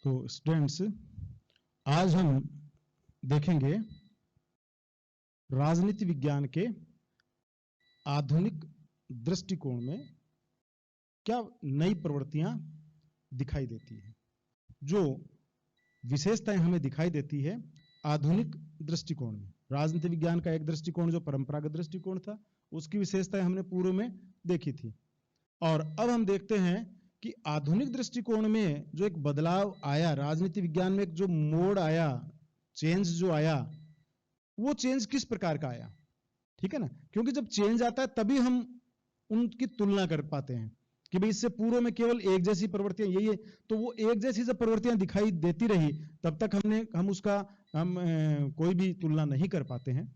तो स्टूडेंट्स, आज हम देखेंगे राजनीति विज्ञान के आधुनिक दृष्टिकोण में क्या नई प्रवृत्तियां दिखाई देती हैं। जो विशेषताएं हमें दिखाई देती है आधुनिक दृष्टिकोण में। राजनीति विज्ञान का एक दृष्टिकोण जो परंपरागत दृष्टिकोण था, उसकी विशेषताएं हमने पूर्व में देखी थी, और अब हम देखते हैं कि आधुनिक दृष्टिकोण में जो एक बदलाव आया, राजनीति विज्ञान में एक जो मोड़ आया, चेंज जो आया, वो चेंज किस प्रकार का आया। ठीक है ना, क्योंकि जब चेंज आता है तभी हम उनकी तुलना कर पाते हैं कि भाई इससे पूर्व में केवल एक जैसी प्रवृत्तियां यही है, तो वो एक जैसी जब प्रवृत्तियां दिखाई देती रही तब तक हम उसका कोई भी तुलना नहीं कर पाते हैं।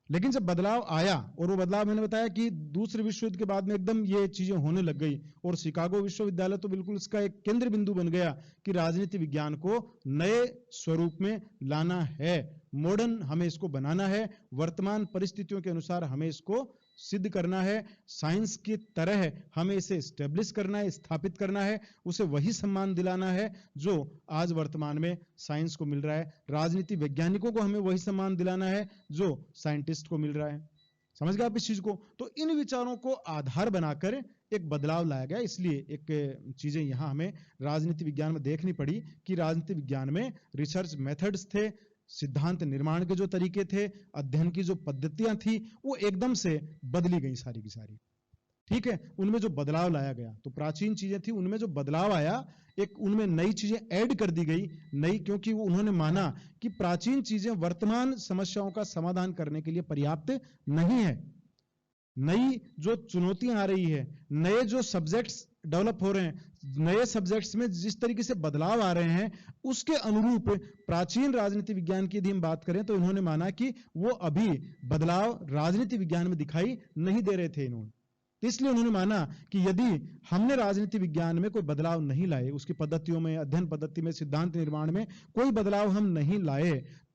लेकिन जब बदलाव आया, और वो बदलाव मैंने बताया कि दूसरे विश्व युद्ध के बाद में एकदम ये चीजें होने लग गई, और शिकागो विश्वविद्यालय तो बिल्कुल इसका एक केंद्र बिंदु बन गया कि राजनीति विज्ञान को नए स्वरूप में लाना है, मॉडर्न हमें इसको बनाना है, वर्तमान परिस्थितियों के अनुसार हमें इसको सिद्ध करना है, साइंस की तरह हमें इसे स्टेब्लिश करना है, स्थापित करना है, उसे वही सम्मान दिलाना है जो आज वर्तमान में साइंस को मिल रहा है, राजनीति वैज्ञानिकों को हमें वही सम्मान दिलाना है जो साइंटिस्ट को मिल रहा है। समझ गए आप इस चीज को? तो इन विचारों को आधार बनाकर एक बदलाव लाया गया। इसलिए एक चीजें यहां हमें राजनीति विज्ञान में देखनी पड़ी कि राजनीति विज्ञान में रिसर्च मेथड्स थे, सिद्धांत निर्माण के जो तरीके थे, अध्ययन की जो पद्धतियां थी, वो एकदम से बदली गई सारी की सारी। ठीक है, उनमें जो बदलाव लाया गया, तो प्राचीन चीजें थी, उनमें जो बदलाव आया, एक उनमें नई चीजें ऐड कर दी गई नई, क्योंकि वो उन्होंने माना कि प्राचीन चीजें वर्तमान समस्याओं का समाधान करने के लिए पर्याप्त नहीं है। नई जो चुनौतियां आ रही है, नए जो सब्जेक्ट्स डेवलप हो रहे हैं, नए सब्जेक्ट्स में जिस तरीके से बदलाव आ रहे हैं, उसके अनुरूप प्राचीन राजनीति विज्ञान की यदि हम बात करें तो इन्होंने माना कि वो अभी बदलाव राजनीति विज्ञान में दिखाई नहीं दे रहे थे इन्होंने। तो इसलिए उन्होंने माना कि यदि हमने राजनीति विज्ञान में कोई बदलाव नहीं लाए, उसकी पद्धतियों में, अध्ययन पद्धति में, सिद्धांत निर्माण में कोई बदलाव हम नहीं लाए,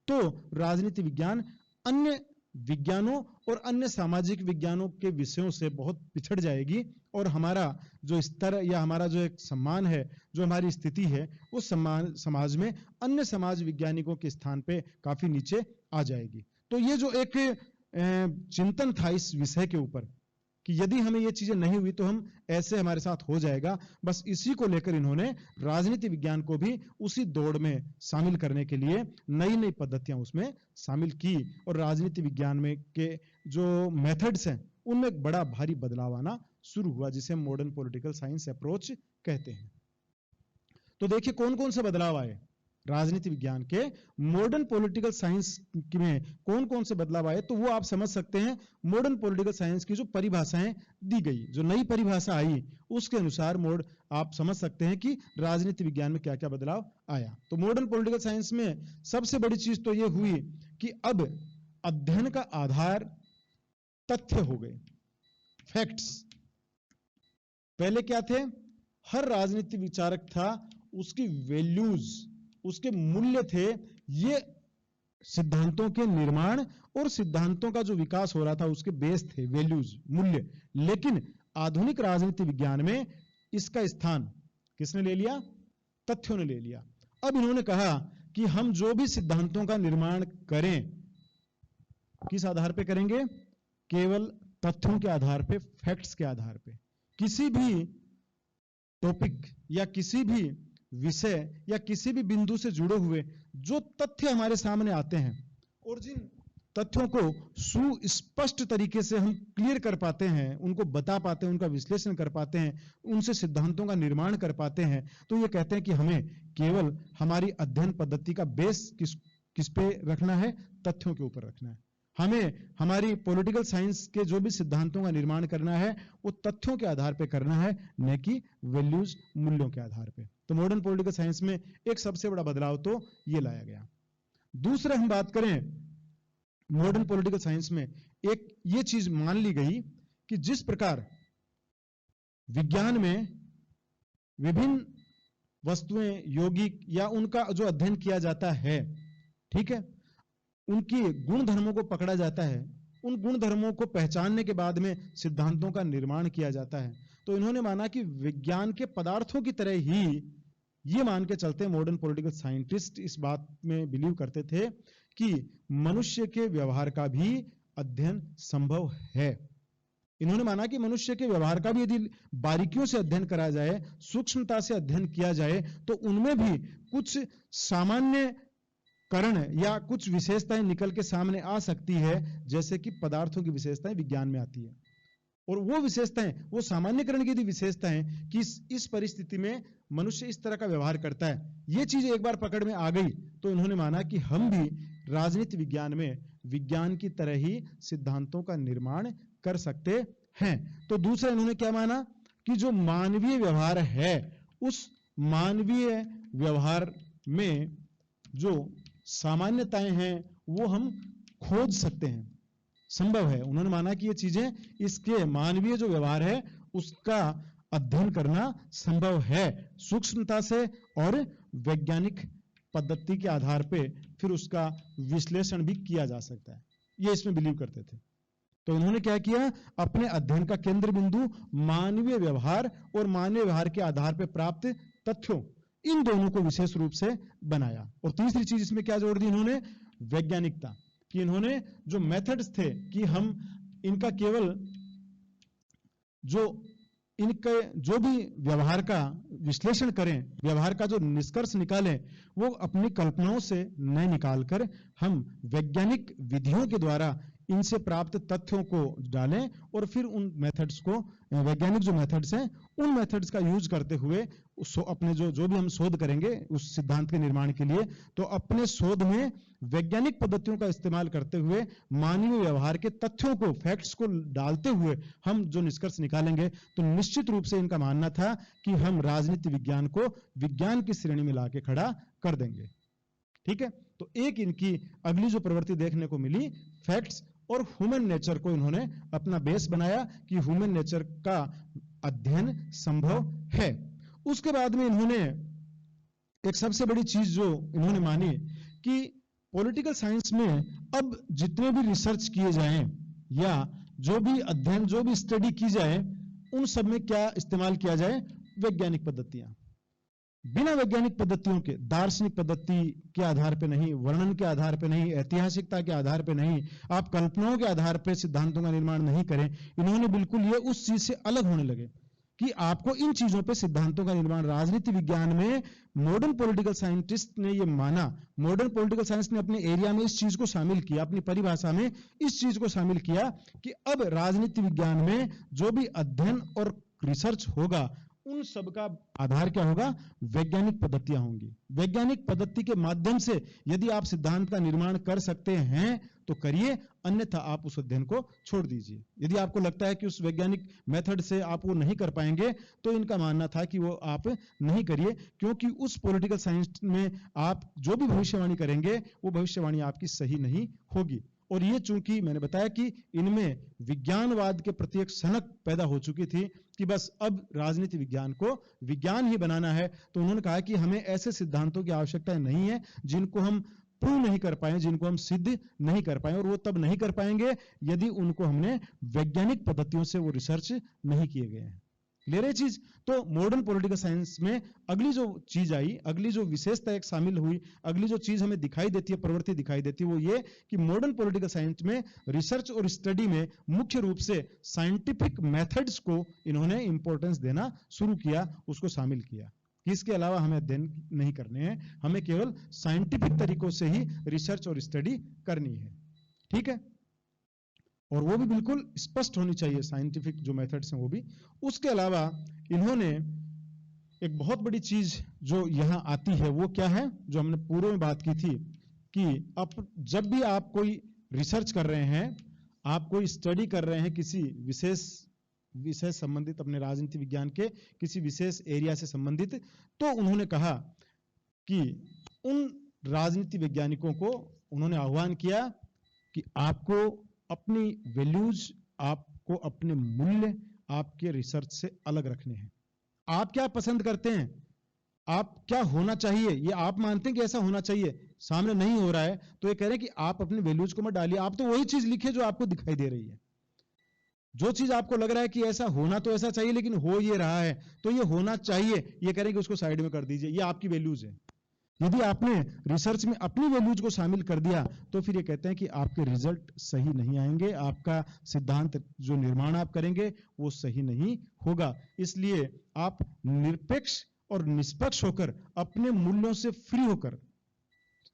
तो राजनीति विज्ञान अन्य विज्ञानों और अन्य सामाजिक विज्ञानों के विषयों से बहुत पिछड़ जाएगी, और हमारा जो स्तर या हमारा जो एक सम्मान है, जो हमारी स्थिति है, वो सम्मान समाज में अन्य समाज वैज्ञानिकों के स्थान पे काफी नीचे आ जाएगी। तो ये जो एक चिंतन था इस विषय के ऊपर कि यदि हमें ये चीजें नहीं हुई तो हम ऐसे हमारे साथ हो जाएगा, बस इसी को लेकर इन्होंने राजनीति विज्ञान को भी उसी दौड़ में शामिल करने के लिए नई नई पद्धतियां उसमें शामिल की, और राजनीति विज्ञान में के जो मेथड्स हैं उनमें एक बड़ा भारी बदलाव आना शुरू हुआ, जिसे हम मॉडर्न पॉलिटिकल साइंस अप्रोच कहते हैं। तो देखिए कौन कौन से बदलाव आए राजनीति विज्ञान के मॉडर्न पॉलिटिकल साइंस में, कौन कौन से बदलाव आए, तो वो आप समझ सकते हैं मॉडर्न पॉलिटिकल साइंस की जो परिभाषाएं दी गई, जो नई परिभाषा आई, उसके अनुसार आप समझ सकते हैं कि राजनीति विज्ञान में क्या क्या बदलाव आया। तो मॉडर्न पॉलिटिकल साइंस में सबसे बड़ी चीज तो ये हुई कि अब अध्ययन का आधार तथ्य हो गए, फैक्ट्स। पहले क्या थे? हर राजनीति विचारक था, उसकी वैल्यूज, उसके मूल्य थे, ये सिद्धांतों के निर्माण और सिद्धांतों का जो विकास हो रहा था उसके बेस थे, वैल्यूज, मूल्य। लेकिन आधुनिक राजनीति विज्ञान में इसका स्थान किसने ले लिया? तथ्यों ने ले लिया। अब इन्होंने कहा कि हम जो भी सिद्धांतों का निर्माण करें, किस आधार पे करेंगे? केवल तथ्यों के आधार पे, फैक्ट्स के आधार पे। किसी भी टॉपिक या किसी भी विषय या किसी भी बिंदु से जुड़े हुए जो तथ्य हमारे सामने आते हैं, और जिन तथ्यों को सुस्पष्ट तरीके से हम क्लियर कर पाते हैं, उनको बता पाते हैं, उनका विश्लेषण कर पाते हैं, उनसे सिद्धांतों का निर्माण कर पाते हैं, तो ये कहते हैं कि हमें केवल हमारी अध्ययन पद्धति का बेस किस पे रखना है? तथ्यों के ऊपर रखना है। हमें हमारी पॉलिटिकल साइंस के जो भी सिद्धांतों का निर्माण करना है वो तथ्यों के आधार पे करना है, न कि वैल्यूज, मूल्यों के आधार पे। तो मॉडर्न पॉलिटिकल साइंस में एक सबसे बड़ा बदलाव तो ये लाया गया। दूसरा हम बात करें, मॉडर्न पॉलिटिकल साइंस में एक ये चीज मान ली गई कि जिस प्रकार विज्ञान में विभिन्न वस्तुएं, यौगिक या उनका जो अध्ययन किया जाता है, ठीक है, उनकी गुण धर्मों को पकड़ा जाता है, उन गुण धर्मों को पहचानने के बाद में सिद्धांतों का निर्माण किया जाता है, तो इन्होंने माना कि विज्ञान के पदार्थों की तरह ही ये मान के चलते मॉडर्न पॉलिटिकल साइंटिस्ट इस बात में बिलीव करते थे कि मनुष्य के व्यवहार का भी अध्ययन संभव है। इन्होंने माना कि मनुष्य के व्यवहार का भी यदि बारीकियों से अध्ययन करा जाए, सूक्ष्मता से अध्ययन किया जाए, तो उनमें भी कुछ सामान्य करण या कुछ विशेषताएं निकल के सामने आ सकती है, जैसे कि पदार्थों की विशेषताएं विज्ञान में आती है। और वो विशेषताएं, वो सामान्यकरण की यदि विशेषताएं कि इस परिस्थिति में मनुष्य इस तरह का व्यवहार करता है, ये चीज एक बार पकड़ में आ गई तो इन्होंने माना कि हम भी राजनीति विज्ञान में विज्ञान की तरह ही सिद्धांतों का निर्माण कर सकते हैं। तो दूसरा इन्होंने क्या माना कि जो मानवीय व्यवहार है, उस मानवीय व्यवहार में जो सामान्यताएं हैं वो हम खोज सकते हैं, संभव है। उन्होंने माना कि ये चीजें, इसके मानवीय जो व्यवहार है उसका अध्ययन करना संभव है सूक्ष्मता से, और वैज्ञानिक पद्धति के आधार पे फिर उसका विश्लेषण भी किया जा सकता है। ये इसमें बिलीव करते थे। तो इन्होंने क्या किया, अपने अध्ययन का केंद्र बिंदु मानवीय व्यवहार और मानवीय व्यवहार के आधार पर प्राप्त तथ्यों, इन दोनों को विशेष रूप से बनाया। और तीसरी चीज इसमें क्या जोड़ दी इन्होंने, वैज्ञानिकता, कि इन्होंने जो मेथड्स थे कि हम इनका केवल जो इनके जो भी व्यवहार का विश्लेषण करें, व्यवहार का जो निष्कर्ष निकालें, वो अपनी कल्पनाओं से न निकालकर हम वैज्ञानिक विधियों के द्वारा इनसे प्राप्त तथ्यों को डालें और फिर उन मेथड्स को, वैज्ञानिक जो मेथड्स हैं, उन मेथड्स का यूज करते हुए अपने जो भी हम शोध करेंगे उस सिद्धांत के निर्माण के लिए, तो अपने शोध में वैज्ञानिक पद्धतियों का इस्तेमाल करते हुए मानवीय व्यवहार के तथ्यों को, फैक्ट्स को डालते हुए हम जो निष्कर्ष निकालेंगे, तो निश्चित रूप से इनका मानना था कि हम राजनीति विज्ञान को विज्ञान की श्रेणी में लाके खड़ा कर देंगे। ठीक है, तो एक इनकी अगली जो प्रवृत्ति देखने को मिली, फैक्ट्स और ह्यूमन नेचर को इन्होंने अपना बेस बनाया कि ह्यूमन नेचर का अध्ययन संभव है। उसके बाद में इन्होंने एक सबसे बड़ी चीज जो इन्होंने मानी कि पॉलिटिकल साइंस में अब जितने भी रिसर्च किए जाएं या जो भी अध्ययन, जो भी स्टडी की जाए, उन सब में क्या इस्तेमाल किया जाए, वैज्ञानिक पद्धतियां। बिना वैज्ञानिक पद्धतियों के, दार्शनिक पद्धति के आधार पर नहीं, वर्णन के आधार पर नहीं, ऐतिहासिकता के आधार पर नहीं, आप कल्पनाओं के आधार पर सिद्धांतों का निर्माण नहीं करें। इन्होंने बिल्कुल ये उस चीज से अलग होने लगे कि आपको इन चीजों पे सिद्धांतों का निर्माण, राजनीति विज्ञान में मॉडर्न पॉलिटिकल साइंटिस्ट ने ये माना, मॉडर्न पॉलिटिकल साइंस ने अपने एरिया में इस चीज को शामिल किया, अपनी परिभाषा में इस चीज को शामिल किया कि अब राजनीति विज्ञान में जो भी अध्ययन और रिसर्च होगा, उन सब का आधार क्या होगा, वैज्ञानिक पद्धतियां होंगी। वैज्ञानिक पद्धति के माध्यम से यदि आप सिद्धांत का निर्माण कर सकते हैं तो करिए, अन्यथा आप उस अध्ययन को छोड़ दीजिए। यदि आपको लगता है कि उस वैज्ञानिक मेथड से आप वो नहीं कर पाएंगे, तो इनका मानना था कि वो आप नहीं करिए, क्योंकि उस पॉलिटिकल साइंस में आप जो भी भविष्यवाणी करेंगे वो भविष्यवाणी आपकी सही नहीं होगी। और ये चूंकि मैंने बताया कि इनमें विज्ञानवाद के प्रति एक सनक पैदा हो चुकी थी कि बस अब राजनीति विज्ञान को विज्ञान ही बनाना है, तो उन्होंने कहा कि हमें ऐसे सिद्धांतों की आवश्यकता नहीं है जिनको हम प्रूव नहीं कर पाए, जिनको हम सिद्ध नहीं कर पाए, और वो तब नहीं कर पाएंगे यदि उनको हमने वैज्ञानिक पद्धतियों से वो रिसर्च नहीं किए गए हैं। ले रहे चीज। तो मॉडर्न पॉलिटिकल साइंस में अगली जो चीज आई, अगली जो विशेषता एक शामिल हुई, अगली जो चीज हमें दिखाई देती है, प्रवृत्ति दिखाई देती है, वो ये कि मॉडर्न पॉलिटिकल साइंस में रिसर्च और स्टडी में मुख्य रूप से साइंटिफिक मेथड्स को इन्होंने इंपॉर्टेंस देना शुरू किया, उसको शामिल किया कि इसके अलावा हमें अध्ययन नहीं करने हैं, हमें केवल साइंटिफिक तरीकों से ही रिसर्च और स्टडी करनी है। ठीक है, और वो भी बिल्कुल स्पष्ट होनी चाहिए, साइंटिफिक जो मेथड्स हैं वो भी। उसके अलावा इन्होंने एक बहुत बड़ी चीज जो यहां आती है वो क्या है, जो हमने पूर्व में बात की थी कि अब जब भी आप कोई रिसर्च कर रहे हैं, आप कोई स्टडी कर रहे हैं किसी विशेष विषय संबंधित, अपने राजनीति विज्ञान के किसी विशेष एरिया से संबंधित, तो उन्होंने कहा कि उन राजनीति वैज्ञानिकों को उन्होंने आह्वान किया कि आपको अपनी वैल्यूज, आपको अपने मूल्य आपके रिसर्च से अलग रखने हैं। आप क्या पसंद करते हैं, आप क्या होना चाहिए, ये आप मानते हैं कि ऐसा होना चाहिए, सामने नहीं हो रहा है, तो ये कह रहे हैं कि आप अपने वैल्यूज को मत डालिए, आप तो वही चीज लिखिए जो आपको दिखाई दे रही है। जो चीज आपको लग रहा है कि ऐसा होना तो ऐसा चाहिए लेकिन हो ये रहा है, तो ये होना चाहिए, ये कह रहे हैं कि उसको साइड में कर दीजिए, ये आपकी वैल्यूज है। यदि आपने रिसर्च में अपनी वैल्यूज को शामिल कर दिया तो फिर ये कहते हैं कि आपके रिजल्ट सही नहीं आएंगे, आपका सिद्धांत जो निर्माण आप करेंगे वो सही नहीं होगा। इसलिए आप निरपेक्ष और निष्पक्ष होकर, अपने मूल्यों से फ्री होकर,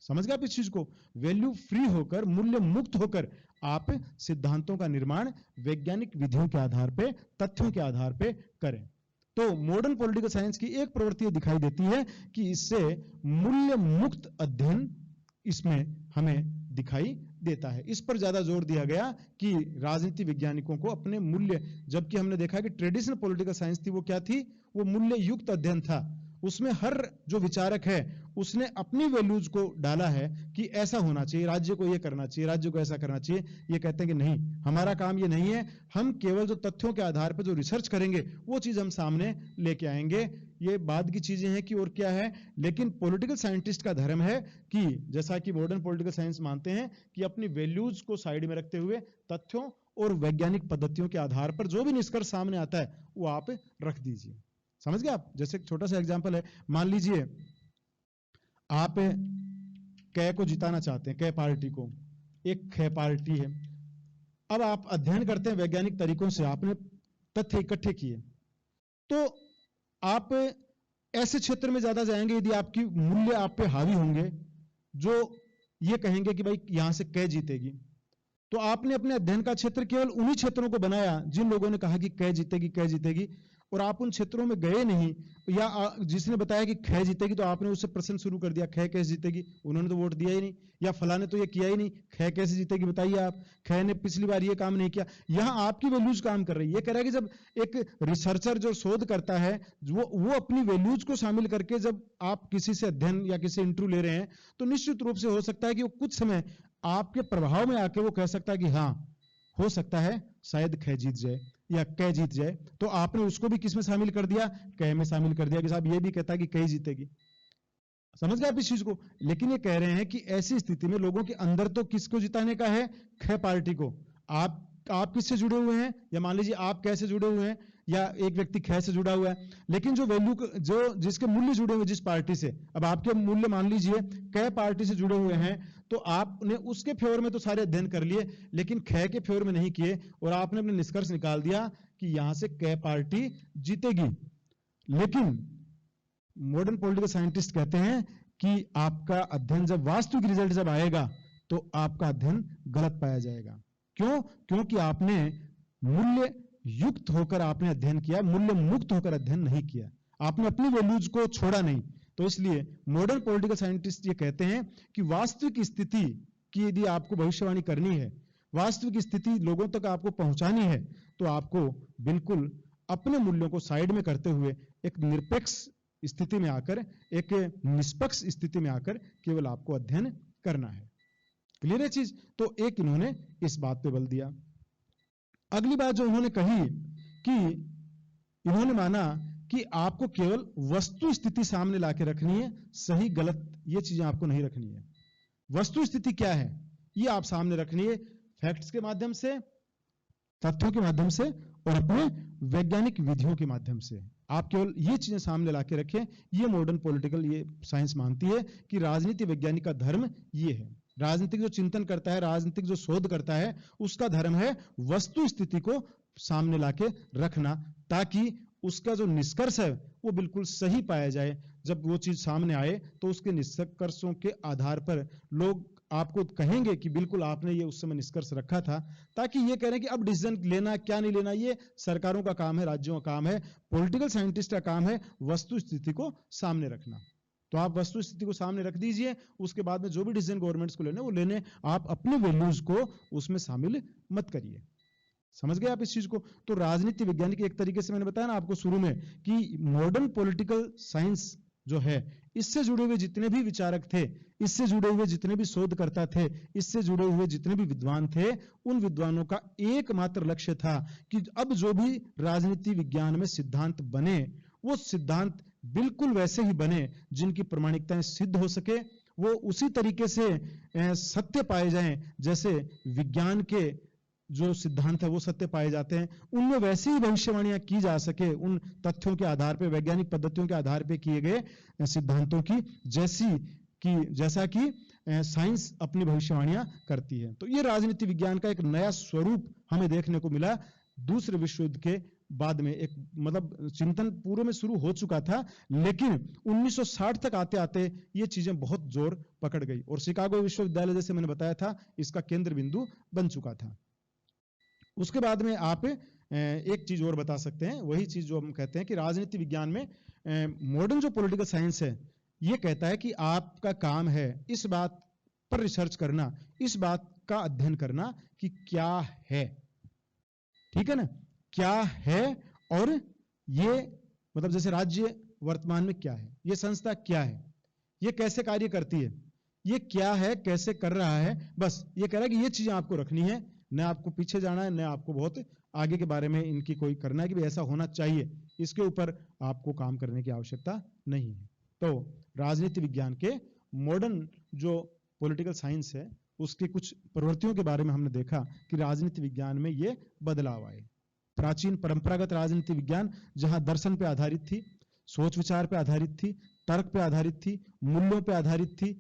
समझ गए आप इस चीज को, वैल्यू फ्री होकर, मूल्य मुक्त होकर आप सिद्धांतों का निर्माण वैज्ञानिक विधियों के आधार पे, तथ्यों के आधार पे करें। तो मॉडर्न पॉलिटिकल साइंस की एक प्रवृत्ति दिखाई देती है कि इससे मूल्य मुक्त अध्ययन इसमें हमें दिखाई देता है। इस पर ज्यादा जोर दिया गया कि राजनीति वैज्ञानिकों को अपने मूल्य, जबकि हमने देखा कि ट्रेडिशनल पॉलिटिकल साइंस थी वो क्या थी, वो मूल्य युक्त अध्ययन था। उसमें हर जो विचारक है उसने अपनी वैल्यूज को डाला है कि ऐसा होना चाहिए, राज्य को ये करना चाहिए, राज्य को ऐसा करना चाहिए। ये कहते हैं कि नहीं, हमारा काम ये नहीं है, हम केवल जो तथ्यों के आधार पर जो रिसर्च करेंगे वो चीज हम सामने लेके आएंगे। ये बाद की चीजें हैं कि और क्या है, लेकिन पॉलिटिकल साइंटिस्ट का धर्म है कि जैसा कि मॉडर्न पॉलिटिकल साइंस मानते हैं कि अपनी वैल्यूज को साइड में रखते हुए तथ्यों और वैज्ञानिक पद्धतियों के आधार पर जो भी निष्कर्ष सामने आता है वो आप रख दीजिए। समझ गए आप? जैसे एक छोटा सा एग्जांपल है, मान लीजिए आप कै को जिताना चाहते हैं, कै पार्टी को, एक कै पार्टी है। अब आप अध्ययन करते हैं वैज्ञानिक तरीकों से, आपने तथ्य इकट्ठे किए, तो आप ऐसे क्षेत्र में ज्यादा जाएंगे यदि आपकी मूल्य आप पे हावी होंगे जो ये कहेंगे कि भाई यहां से कै जीतेगी। तो आपने अपने अध्ययन का क्षेत्र केवल उन्हीं क्षेत्रों को बनाया जिन लोगों ने कहा कि कै जीतेगी, कै जीतेगी, और आप उन क्षेत्रों में गए नहीं, या जिसने बताया कि कै जीतेगी तो आपने उससे प्रश्न शुरू कर दिया, कै कैसे जीतेगी, उन्होंने तो वोट दिया ही नहीं, या फलाने तो ये किया ही नहीं, कै कैसे जीतेगी बताइए आप, कै ने पिछली बार ये काम नहीं किया। यहां आपकी वैल्यूज काम कर रही है। ये कह रहा है कि जब एक रिसर्चर जो शोध करता है वो अपनी वैल्यूज को शामिल करके जब आप किसी से अध्ययन या किसी इंटरव्यू ले रहे हैं तो निश्चित रूप से हो सकता है कि वो कुछ समय आपके प्रभाव में आके वो कह सकता है कि हाँ, हो सकता है शायद कै जीत जाए या कै जीत जाए, तो आपने उसको भी किस में शामिल कर दिया, कै में शामिल कर दिया कि साहब ये भी कहता है कि कै जीतेगी। समझ गए आप इस चीज को? लेकिन ये कह रहे हैं कि ऐसी स्थिति में लोगों के अंदर तो किसको जिताने का है, कै पार्टी को। आप किससे जुड़े हुए हैं, या मान लीजिए आप कैसे जुड़े हुए हैं, या एक व्यक्ति कै से जुड़ा हुआ है, लेकिन जो वैल्यू जो जिसके मूल्य जुड़े हुए जिस पार्टी से, अब आपके मूल्य मान लीजिए कै पार्टी से जुड़े हुए हैं, तो आपने उसके फेवर में तो सारे अध्ययन कर लिए लेकिन कै के फेवर में नहीं किए, और आपने अपने निष्कर्ष निकाल दिया कि यहां से कै पार्टी जीतेगी। लेकिन मॉडर्न पॉलिटिकल साइंटिस्ट कहते हैं कि आपका अध्ययन जब वास्तविक रिजल्ट जब आएगा तो आपका अध्ययन गलत पाया जाएगा। क्यों? क्योंकि आपने मूल्य युक्त होकर आपने अध्ययन किया, मूल्य मुक्त होकर अध्ययन नहीं किया, आपने अपनी वैल्यूज को छोड़ा नहीं। तो इसलिए मॉडर्न पॉलिटिकल साइंटिस्ट ये कहते हैं कि वास्तविक स्थिति की यदि आपको भविष्यवाणी करनी है, वास्तविक स्थिति लोगों तक आपको पहुंचानी है, तो आपको बिल्कुल अपने मूल्यों को साइड में करते हुए एक निरपेक्ष स्थिति में आकर, एक निष्पक्ष स्थिति में आकर केवल आपको अध्ययन करना है। क्लियर है चीज? तो एक इन्होंने इस बात पे बल दिया। अगली बात जो उन्होंने कही कि इन्होंने माना कि आपको केवल वस्तु स्थिति सामने लाके रखनी है, सही गलत ये चीजें आपको नहीं रखनी है। वस्तु स्थिति क्या है ये आप सामने रखनी है, फैक्ट्स के माध्यम से, तथ्यों के माध्यम से और अपने वैज्ञानिक विधियों के माध्यम से आप केवल ये चीजें सामने लाके रखें। ये मॉडर्न पॉलिटिकल ये साइंस मानती है कि राजनीति वैज्ञानिक का धर्म ये है। राजनीतिक जो चिंतन करता है, राजनीतिक जो शोध करता है, उसका धर्म है वस्तु स्थिति को सामने लाके रखना, ताकि उसका जो निष्कर्ष है वो बिल्कुल सही पाया जाए। जब वो चीज सामने आए तो उसके निष्कर्षों के आधार पर लोग आपको कहेंगे कि बिल्कुल आपने ये उस समय निष्कर्ष रखा था, ताकि ये कह रहे हैं कि अब डिसीजन लेना क्या नहीं लेना ये सरकारों का काम है, राज्यों का काम है। पॉलिटिकल साइंटिस्ट का काम है वस्तु स्थिति को सामने रखना। तो आप वस्तु स्थिति को सामने रख दीजिए, उसके बाद में जो भी डिसीजन गवर्नमेंट्स को लेने वो लेने, आप अपने वैल्यूज को उसमें शामिल मत करिए। समझ गए आप इस चीज को? तो राजनीति वैज्ञानिक एक तरीके से मैंने बताया ना आपको शुरू में कि मॉडर्न पॉलिटिकल साइंस जो है, इससे जुड़े हुए जितने भी विचारक थे, इससे जुड़े हुए जितने भी शोधकर्ता थे, इससे जुड़े हुए जितने भी विद्वान थे, उन विद्वानों का एकमात्र लक्ष्य था कि अब जो भी राजनीति विज्ञान में सिद्धांत बने वो सिद्धांत बिल्कुल वैसे ही बने जिनकी प्रामाणिकताएं सिद्ध हो सके, वो उसी तरीके से सत्य पाए जाएं जैसे विज्ञान के जो सिद्धांत है वो सत्य पाए जाते हैं, उनमें वैसी ही भविष्यवाणियां की जा सके उन तथ्यों के आधार पर, वैज्ञानिक पद्धतियों के आधार पर किए गए सिद्धांतों की, जैसा कि साइंस अपनी भविष्यवाणियां करती है। तो ये राजनीति विज्ञान का एक नया स्वरूप हमें देखने को मिला दूसरे विश्व युद्ध के बाद में। एक मतलब चिंतन पूर्व में शुरू हो चुका था, लेकिन 1960 तक आते आते ये चीजें बहुत जोर पकड़ गई और शिकागो विश्वविद्यालय, जैसे मैंने बताया था, इसका केंद्र बिंदु बन चुका था। उसके बाद में आप एक चीज और बता सकते हैं, वही चीज जो हम कहते हैं कि राजनीति विज्ञान में मॉडर्न जो पॉलिटिकल साइंस है ये कहता है कि आपका काम है इस बात पर रिसर्च करना, इस बात का अध्ययन करना कि क्या है, ठीक है ना, क्या है, और ये मतलब जैसे राज्य वर्तमान में क्या है, ये संस्था क्या है, ये कैसे कार्य करती है, ये क्या है, कैसे कर रहा है, बस ये कह रहा है कि ये चीजें आपको रखनी है, न आपको पीछे जाना है, न आपको बहुत आगे के बारे में इनकी कोई करना है कि भी ऐसा होना चाहिए, इसके ऊपर आपको काम करने की आवश्यकता नहीं है। तो राजनीति विज्ञान के मॉडर्न जो पॉलिटिकल साइंस है उसके कुछ प्रवृत्तियों के बारे में हमने देखा कि राजनीति विज्ञान में ये बदलाव आए। प्राचीन परंपरागत राजनीति विज्ञान जहां दर्शन पे आधारित थी, सोच विचार पे आधारित थी, तर्क पे आधारित थी, मूल्यों पे आधारित थी,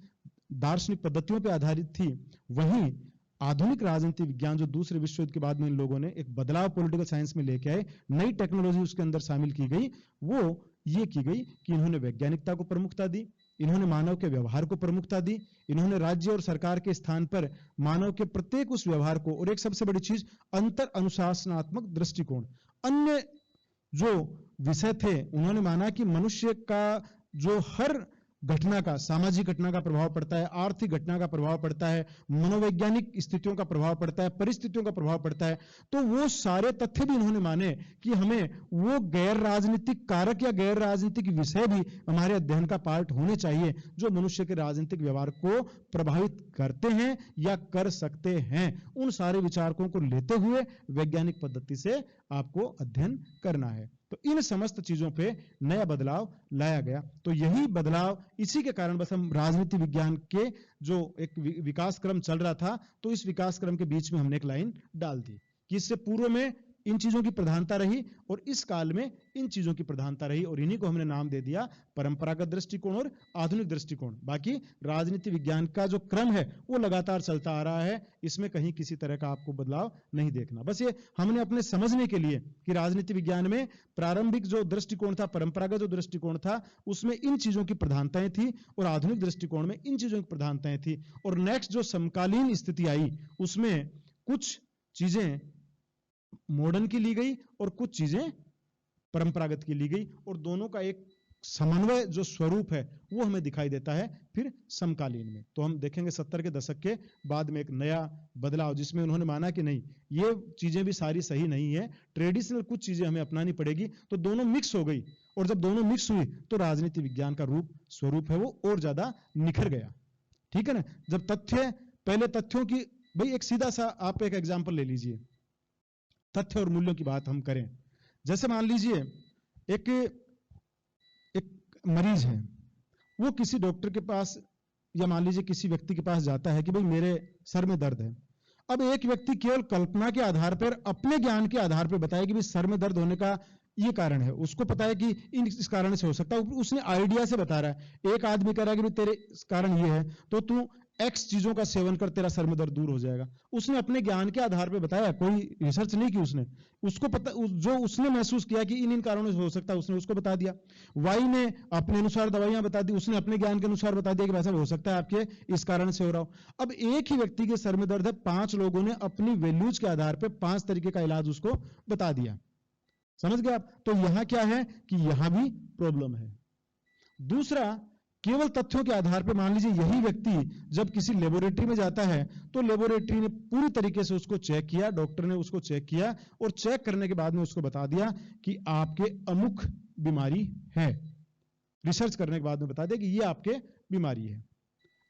दार्शनिक पद्धतियों पे आधारित थी, वहीं आधुनिक राजनीति विज्ञान जो दूसरे विश्व युद्ध के बाद में इन लोगों ने एक बदलाव पॉलिटिकल साइंस में लेके आए, नई टेक्नोलॉजी उसके अंदर शामिल की गई, वो ये की गई कि इन्होंने वैज्ञानिकता को प्रमुखता दी, इन्होंने मानव के व्यवहार को प्रमुखता दी, इन्होंने राज्य और सरकार के स्थान पर मानव के प्रत्येक उस व्यवहार को, और एक सबसे बड़ी चीज अंतर अनुशासनात्मक दृष्टिकोण, अन्य जो विषय थे उन्होंने माना कि मनुष्य का जो हर घटना का, सामाजिक घटना का प्रभाव पड़ता है, आर्थिक घटना का प्रभाव पड़ता है, मनोवैज्ञानिक स्थितियों का प्रभाव पड़ता है, परिस्थितियों का प्रभाव पड़ता है, तो वो सारे तथ्य भी इन्होंने माने कि हमें वो गैर राजनीतिक कारक या गैर राजनीतिक विषय भी हमारे अध्ययन का पार्ट होने चाहिए जो मनुष्य के राजनीतिक व्यवहार को प्रभावित करते हैं या कर सकते हैं। उन सारे विचारकों को लेते हुए वैज्ञानिक पद्धति से आपको अध्ययन करना है। तो इन समस्त चीजों पे नया बदलाव लाया गया। तो यही बदलाव, इसी के कारण बस हम राजनीति विज्ञान के जो एक विकास क्रम चल रहा था, तो इस विकास क्रम के बीच में हमने एक लाइन डाल दी कि इससे पूर्व में इन चीजों की प्रधानता रही और इस काल में इन चीजों की प्रधानता रही, और इन्हीं को हमने नाम दे दिया परंपरागत दृष्टिकोण और आधुनिक दृष्टिकोण। बाकी राजनीति विज्ञान का जो क्रम है वो लगातार चलता आ रहा है, इसमें कहीं किसी तरह का आपको बदलाव नहीं देखना। बस ये हमने अपने समझने के लिए कि राजनीति विज्ञान में प्रारंभिक जो दृष्टिकोण था, परंपरागत जो दृष्टिकोण था, उसमें इन चीजों की प्रधानताएं थी और आधुनिक दृष्टिकोण में इन चीजों की प्रधानताएं थी, और नेक्स्ट जो समकालीन स्थिति आई उसमें कुछ चीजें मॉडर्न की ली गई और कुछ चीजें परंपरागत की ली गई, और दोनों का एक समन्वय जो स्वरूप है वो हमें दिखाई देता है फिर समकालीन में। तो हम देखेंगे 70 के दशक के बाद में एक नया बदलाव, जिसमें उन्होंने माना कि नहीं, ये चीजें भी सारी सही नहीं है, ट्रेडिशनल कुछ चीजें हमें अपनानी पड़ेगी। तो दोनों मिक्स हो गई, और जब दोनों मिक्स हुई तो राजनीति विज्ञान का रूप स्वरूप है वो और ज्यादा निखर गया। ठीक है ना। जब तथ्य, पहले तथ्यों की, भाई एक सीधा सा आप एक एग्जाम्पल ले लीजिए, तथ्य और मूल्यों की बात हम करें। जैसे मान लीजिए एक मरीज है, वो किसी डॉक्टर के पास या मान लीजिए किसी व्यक्ति के पास जाता है कि भाई मेरे सर में दर्द है। अब एक व्यक्ति केवल कल्पना के आधार पर, अपने ज्ञान के आधार पर बताया कि भाई सर में दर्द होने का ये कारण है, उसको पता है कि इस कारण से हो सकता है, उसने आइडिया से बता रहा है। एक आदमी कह रहा है कि भाई तेरे कारण ये है तो तू एक्स चीजों का सेवन कर, तेरा सर में दर्द दूर हो जाएगा। उसने अपने ज्ञान के आधार पर बताया, कोई रिसर्च नहीं की उसने, उसको पता, जो उसने महसूस किया कि इन कारणों से हो सकता है उसने उसको बता दिया। वाई ने अपने अनुसार दवाइयां बता दी, उसने अपने ज्ञान के अनुसार बता दिया कि वैसा हो सकता है आपके इस कारण से हो रहा हो। अब एक ही व्यक्ति के सर में दर्द है, 5 लोगों ने अपनी वैल्यूज के आधार पर 5 तरीके का इलाज उसको बता दिया। समझ गए आप। तो यहां क्या है कि यहां भी प्रॉब्लम है। दूसरा, केवल तथ्यों के आधार पर मान लीजिए यही व्यक्ति जब किसी लेबोरेटरी में जाता है तो लेबोरेटरी ने पूरी तरीके से उसको चेक किया, डॉक्टर ने उसको चेक किया और चेक करने के बाद में उसको बता दिया कि आपके अमुक बीमारी है। रिसर्च करने के बाद में बता दिया कि ये आपके बीमारी है।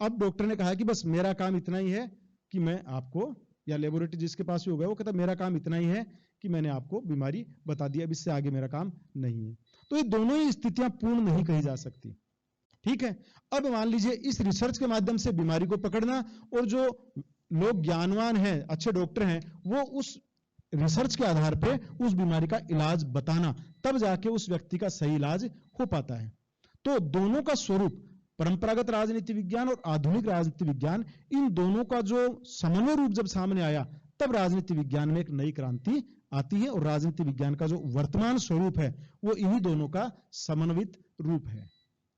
अब डॉक्टर ने कहा कि बस मेरा काम इतना ही है कि मैं आपको, या लेबोरेटरी जिसके पास भी हो गया वो कहता मेरा काम इतना ही है कि मैंने आपको बीमारी बता दिया, अब इससे आगे मेरा काम नहीं है। तो ये दोनों ही स्थितियां पूर्ण नहीं कही जा सकती। ठीक है। अब मान लीजिए इस रिसर्च के माध्यम से बीमारी को पकड़ना और जो लोग ज्ञानवान हैं, अच्छे डॉक्टर हैं, वो उस रिसर्च के आधार पे उस बीमारी का इलाज बताना, तब जाके उस व्यक्ति का सही इलाज हो पाता है। तो दोनों का स्वरूप, परंपरागत राजनीति विज्ञान और आधुनिक राजनीति विज्ञान, इन दोनों का जो समन्वय रूप जब सामने आया, तब राजनीति विज्ञान में एक नई क्रांति आती है और राजनीति विज्ञान का जो वर्तमान स्वरूप है वो इन्हीं दोनों का समन्वित रूप है।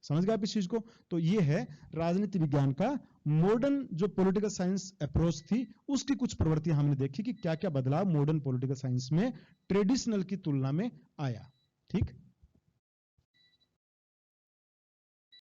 समझ गए आप इस चीज को? तो ये है राजनीति विज्ञान का मॉडर्न जो पॉलिटिकल साइंस अप्रोच थी, उसकी कुछ प्रवृत्तियां हमने देखी कि क्या क्या बदलाव मॉडर्न पॉलिटिकल साइंस में ट्रेडिशनल की तुलना में आया। ठीक।